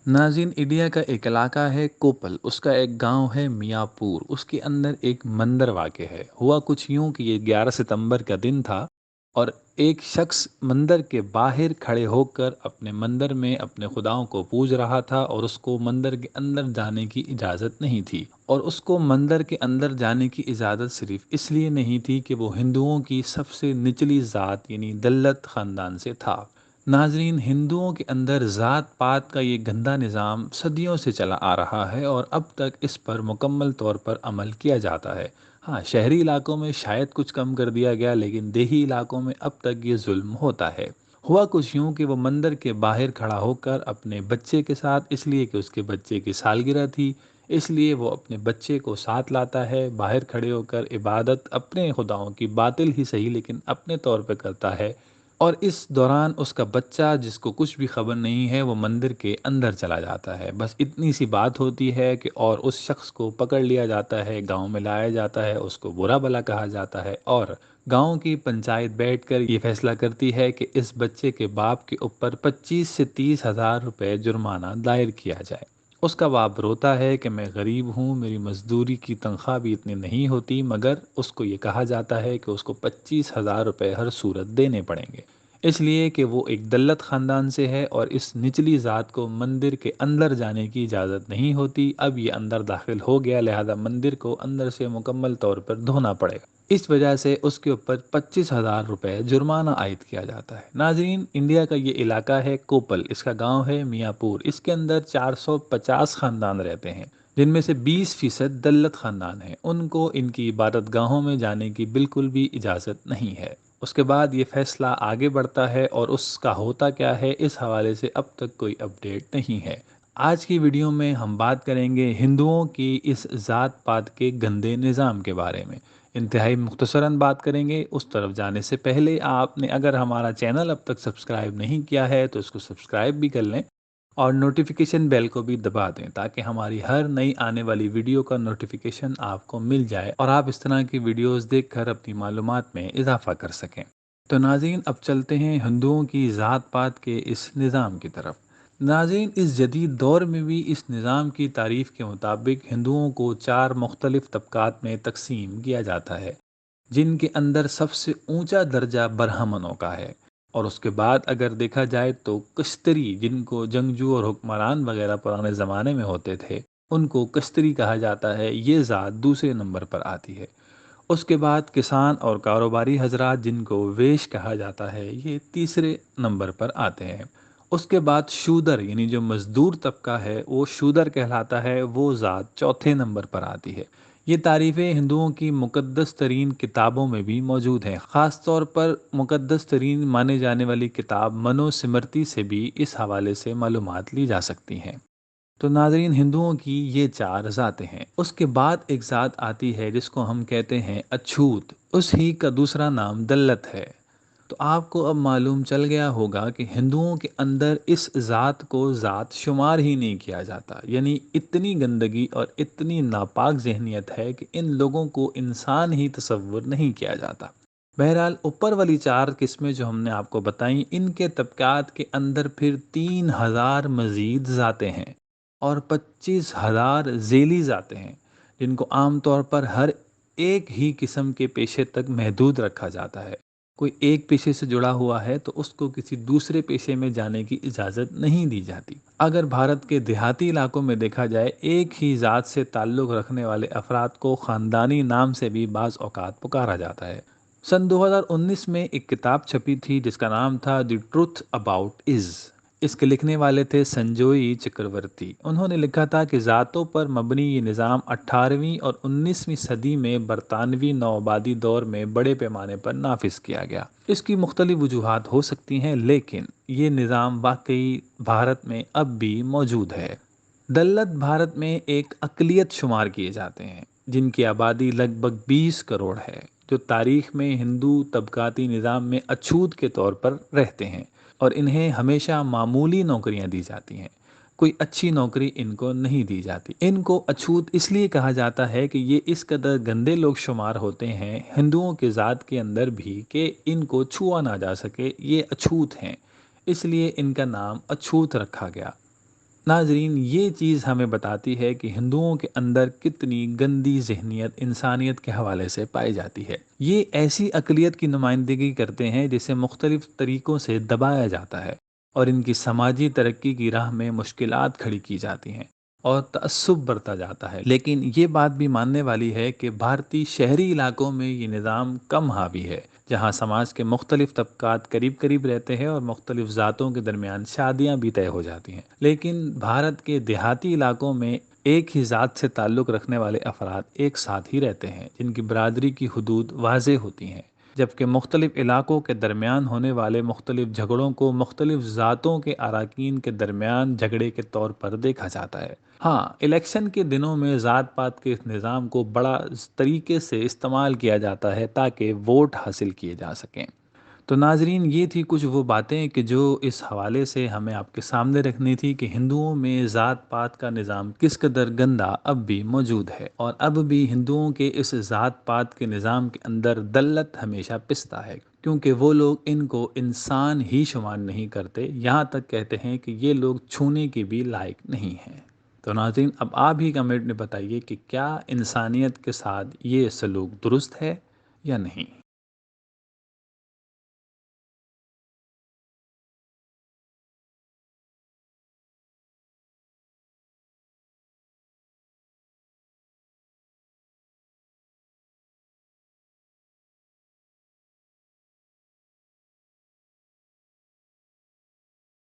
नाज़रीन, इंडिया का एक इलाका है कोपल, उसका एक गांव है मियाँपुर, उसके अंदर एक मंदिर वाक़ है। हुआ कुछ यूँ कि ये 11 सितंबर का दिन था और एक शख्स मंदिर के बाहर खड़े होकर अपने मंदिर में अपने खुदाओं को पूज रहा था और उसको मंदिर के अंदर जाने की इजाज़त नहीं थी। और उसको मंदिर के अंदर जाने की इजाज़त सिर्फ़ इसलिए नहीं थी कि वो हिंदुओं की सबसे निचली ज़ात यानी दल्लत ख़ानदान से था। नाजरीन, हिंदुओं के अंदर ज़ात पात का ये गंदा निज़ाम सदियों से चला आ रहा है और अब तक इस पर मुकम्मल तौर पर अमल किया जाता है। हाँ, शहरी इलाकों में शायद कुछ कम कर दिया गया, लेकिन देही इलाकों में अब तक ये जुल्म होता है। हुआ कुछ यूँ कि वो मंदिर के बाहर खड़ा होकर अपने बच्चे के साथ, इसलिए कि उसके बच्चे की सालगिरह थी, इसलिए वो अपने बच्चे को साथ लाता है, बाहर खड़े होकर इबादत अपने खुदाओं की बातिल ही सही लेकिन अपने तौर पे करता है। और इस दौरान उसका बच्चा, जिसको कुछ भी खबर नहीं है, वो मंदिर के अंदर चला जाता है। बस इतनी सी बात होती है कि और उस शख्स को पकड़ लिया जाता है, गांव में लाया जाता है, उसको बुरा भला कहा जाता है और गांव की पंचायत बैठकर ये फैसला करती है कि इस बच्चे के बाप के ऊपर 25 से 30 हज़ार रुपये जुर्माना दायर किया जाए। उसका बाप रोता है कि मैं गरीब हूँ, मेरी मजदूरी की तनख्वाह भी इतनी नहीं होती, मगर उसको ये कहा जाता है कि उसको 25 हज़ार रुपये हर सूरत देने पड़ेंगे, इसलिए कि वो एक दल्लत ख़ानदान से है और इस निचली ज़ात को मंदिर के अंदर जाने की इजाज़त नहीं होती। अब ये अंदर दाखिल हो गया, लिहाजा मंदिर को अंदर से मुकम्मल तौर पर धोना पड़ेगा। इस वजह से उसके ऊपर 25 हज़ार रुपये जुर्माना आयद किया जाता है। नाजरीन, इंडिया का ये इलाका है कोपल, इसका गांव है मियाँपुर, इसके अंदर 450 ख़ानदान रहते हैं, जिनमें से 20% दल्लत ख़ानदान हैं। उनको इनकी इबादत गाहों में जाने की बिल्कुल भी इजाज़त नहीं है। उसके बाद ये फ़ैसला आगे बढ़ता है और उसका होता क्या है, इस हवाले से अब तक कोई अपडेट नहीं है। आज की वीडियो में हम बात करेंगे हिंदुओं की इस ज़ात पात के गंदे निज़ाम के बारे में। इंतहाई मुख्तसरन बात करेंगे। उस तरफ जाने से पहले आपने अगर हमारा चैनल अब तक सब्सक्राइब नहीं किया है तो इसको सब्सक्राइब भी कर लें और नोटिफिकेशन बेल को भी दबा दें, ताकि हमारी हर नई आने वाली वीडियो का नोटिफिकेशन आपको मिल जाए और आप इस तरह की वीडियोस देखकर अपनी मालूमात में इजाफा कर सकें। तो नाज़रीन, अब चलते हैं हिंदुओं की ज़ात पात के इस निज़ाम की तरफ। नाज़रीन, इस जदीद दौर में भी इस निज़ाम की तारीफ़ के मुताबिक हिंदुओं को 4 मुख्तलिफ़ तबक़ात में तकसीम किया जाता है, जिनके अंदर सबसे ऊंचा दर्जा ब्राह्मणों का है। और उसके बाद अगर देखा जाए तो कश्तरी, जिनको जंगजू और हुक्मरान वगैरह पुराने ज़माने में होते थे, उनको कश्तरी कहा जाता है, ये ज़ात दूसरे नंबर पर आती है। उसके बाद किसान और कारोबारी हजरात, जिनको वेश कहा जाता है, ये तीसरे नंबर पर आते हैं। उसके बाद शूदर यानी जो मजदूर तबका है वो शूदर कहलाता है, वो ज़ात चौथे नंबर पर आती है। ये तारीफ़ें हिंदुओं की मुक़द्दस तरीन किताबों में भी मौजूद हैं। ख़ास तौर पर मुक़द्दस तरीन माने जाने वाली किताब मनुस्मृति से भी इस हवाले से मालूमात ली जा सकती हैं। तो नाज़रीन, हिंदुओं की ये 4 ज़ातें हैं। उसके बाद एक ज़ात आती है जिसको हम कहते हैं अछूत, उस ही का दूसरा नाम दल्लत है। तो आपको अब मालूम चल गया होगा कि हिंदुओं के अंदर इस ज़ात को ज़ात शुमार ही नहीं किया जाता, यानी इतनी गंदगी और इतनी नापाक जहनीत है कि इन लोगों को इंसान ही तसव्वुर नहीं किया जाता। बहरहाल, ऊपर वाली 4 किस्में जो हमने आपको बताई, इनके तबकात के अंदर फिर 3000 मज़ीद ज़ातें हैं और 25,000 ज़ेली ज़ातें हैं, जिनको आमतौर पर हर एक ही किस्म के पेशे तक महदूद रखा जाता है। कोई एक पेशे से जुड़ा हुआ है तो उसको किसी दूसरे पेशे में जाने की इजाज़त नहीं दी जाती। अगर भारत के देहाती इलाकों में देखा जाए, एक ही ज़ात से ताल्लुक़ रखने वाले अफराद को ख़ानदानी नाम से भी बाज़ औक़ात पुकारा जाता है। सन 2019 में एक किताब छपी थी जिसका नाम था द ट्रुथ अबाउट इज़। इसके लिखने वाले थे संजोई चक्रवर्ती। उन्होंने लिखा था कि ज़ातों पर मबनी ये निज़ाम 18वीं और 19वीं सदी में बरतानवी नौआबादी दौर में बड़े पैमाने पर नाफिज किया गया। इसकी मुख्तलिफ वजूहात हो सकती हैं, लेकिन ये निज़ाम वाकई भारत में अब भी मौजूद है। दल्लत भारत में एक अक़लियत शुमार किए जाते हैं, जिनकी आबादी लगभग 20 करोड़ है, जो तारीख़ में हिंदू तबकाती निज़ाम में अछूत के तौर पर रहते हैं और इन्हें हमेशा मामूली नौकरियां दी जाती हैं। कोई अच्छी नौकरी इनको नहीं दी जाती। इनको अछूत इसलिए कहा जाता है कि ये इस कदर गंदे लोग शुमार होते हैं हिंदुओं के ज़ात के अंदर भी कि इनको छुआ ना जा सके, ये अछूत हैं, इसलिए इनका नाम अछूत रखा गया। ناظرین، یہ چیز ہمیں بتاتی ہے کہ ہندوؤں کے اندر کتنی گندی ذہنیت انسانیت کے حوالے سے پائی جاتی ہے۔ یہ ایسی اقلیت کی نمائندگی کرتے ہیں جسے مختلف طریقوں سے دبایا جاتا ہے، اور ان کی سماجی ترقی کی راہ میں مشکلات کھڑی کی جاتی ہیں اور تعصب برتا جاتا ہے۔ لیکن یہ بات بھی ماننے والی ہے کہ بھارتی شہری علاقوں میں یہ نظام کم حاوی ہے، جہاں سماج کے مختلف طبقات قریب قریب رہتے ہیں اور مختلف ذاتوں کے درمیان شادیاں بھی طے ہو جاتی ہیں۔ لیکن بھارت کے دیہاتی علاقوں میں ایک ہی ذات سے تعلق رکھنے والے افراد ایک ساتھ ہی رہتے ہیں، جن کی برادری کی حدود واضح ہوتی ہیں، جبکہ مختلف علاقوں کے درمیان ہونے والے مختلف جھگڑوں کو مختلف ذاتوں کے اراکین کے درمیان جھگڑے کے طور پر دیکھا جاتا ہے۔ ہاں، الیکشن کے دنوں میں ذات پات کے اس نظام کو بڑا طریقے سے استعمال کیا جاتا ہے تاکہ ووٹ حاصل کیے جا سکیں۔ تو ناظرین، یہ تھی کچھ وہ باتیں کہ جو اس حوالے سے ہمیں آپ کے سامنے رکھنی تھی کہ ہندوؤں میں ذات پات کا نظام کس قدر گندا اب بھی موجود ہے، اور اب بھی ہندوؤں کے اس ذات پات کے نظام کے اندر دلت ہمیشہ پستا ہے، کیونکہ وہ لوگ ان کو انسان ہی شمار نہیں کرتے، یہاں تک کہتے ہیں کہ یہ لوگ چھونے کے بھی لائق نہیں ہیں۔ تو ناظرین، اب آپ ہی کمنٹ میں بتائیے کہ کیا انسانیت کے ساتھ یہ سلوک درست ہے یا نہیں؟